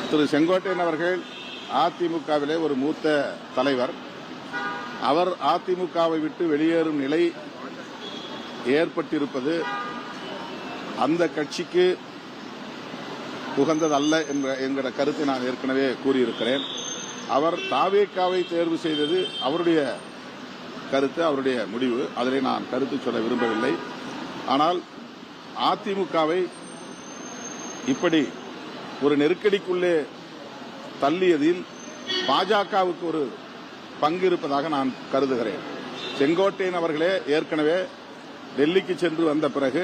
திரு செங்கோட்டையன் அவர்கள் அதிமுகவிலே ஒரு மூத்த தலைவர். அவர் அதிமுகவை விட்டு வெளியேறும் நிலை ஏற்பட்டிருப்பது அந்த கட்சிக்கு உகந்ததல்ல என்கிற கருத்தை நான் ஏற்கனவே கூறியிருக்கிறேன். அவர் தாவேகாவை தேர்வு செய்தது அவருடைய கருத்து, அவருடைய முடிவு. அதிலே நான் கருத்து சொல்ல விரும்பவில்லை. ஆனால் அதிமுகவை இப்படி ஒரு நெருக்கடிக்குள்ளே தள்ளியதில் பாஜகவுக்கு ஒரு பங்கு இருப்பதாக நான் கருதுகிறேன். செங்கோட்டையன் அவர்களே ஏற்கனவே டெல்லிக்கு சென்று வந்த பிறகு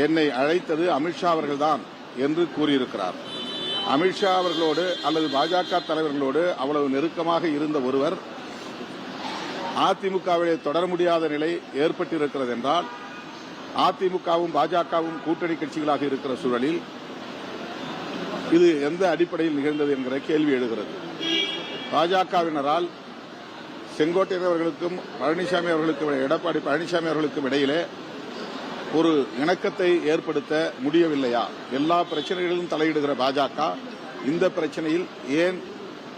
என்னை அழைத்தது அமித்ஷா அவர்கள்தான் என்று கூறியிருக்கிறார். அமித்ஷா அவர்களோடு அல்லது பாஜக தலைவர்களோடு அவ்வளவு நெருக்கமாக இருந்த ஒருவர் அதிமுகவிலே தொடர முடியாத நிலை ஏற்பட்டிருக்கிறது என்றால், அதிமுகவும் பாஜகவும் கூட்டணி கட்சிகளாக இருக்கிற சூழலில் இது எந்த அடிப்படையில் நிகழ்ந்தது என்கிற கேள்வி எழுகிறது. பாஜகவினரால் செங்கோட்டையன் அவர்களுக்கும் பழனிசாமி அவர்களுக்கும் எடப்பாடி பழனிசாமி அவர்களுக்கும் இடையிலே ஒரு இணக்கத்தை ஏற்படுத்த முடியவில்லையா? எல்லா பிரச்சனைகளிலும் தலையிடுகிற பாஜக இந்த பிரச்சனையில் ஏன்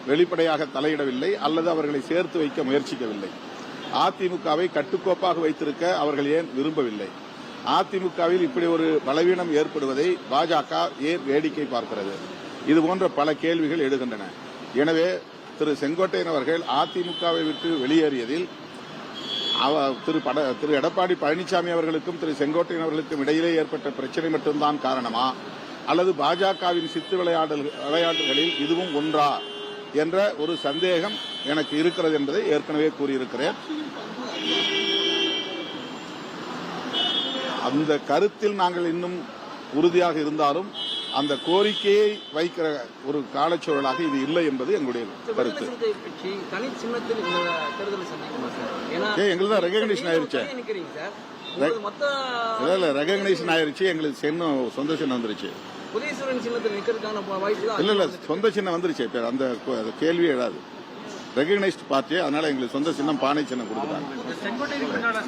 வெளிப்படையாக தலையிடவில்லை அல்லது அவர்களை சேர்த்து வைக்க முயற்சிக்கவில்லை? அதிமுகவை கட்டுக்கோப்பாக வைத்திருக்க அவர்கள் ஏன் விரும்பவில்லை? அதிமுகவில் இப்படி ஒரு பலவீனம் ஏற்படுவதை பாஜக ஏன் வேடிக்கை பார்க்கிறது? இதுபோன்ற பல கேள்விகள் எழுகின்றன. எனவே திரு செங்கோட்டையன் அவர்கள் அதிமுகவை விட்டு வெளியேறியதில் திரு எடப்பாடி பழனிசாமி அவர்களுக்கும் திரு செங்கோட்டையன் அவர்களுக்கும் இடையிலே ஏற்பட்ட பிரச்சனை மட்டும்தான் காரணமா, அல்லது பாஜகவின் சித்து விளையாட்டுகளில் இதுவும் ஒன்றா என்ற ஒரு சந்தேகம் எனக்கு இருக்கிறது என்பதை ஏற்கனவே கூறியிருக்கிறேன். அந்த கருத்தில் நாங்கள் இன்னும் உறுதியாக இருந்தாலும் அந்த கோரிக்கையை வைக்கிற ஒரு காலச்சூழலாக இது இல்லை என்பது எங்களுடைய கருத்து. எங்களுக்கு ரெகக்னிஷன் ஆயிருச்சு, ரெகக்னிஷன் ஆயிருச்சு, எங்களுக்கு சின்னம் சொந்த சின்னம் வந்துருச்சு. இல்ல இல்ல சொந்த சின்னம் வந்துருச்சு. அந்த கேள்வி எழாது. ரெகக்னைஸ்ட் பார்ட்டி, அதனால எங்களுக்கு சொந்த சின்னம் பானை சின்னம் கொடுக்குறாங்க.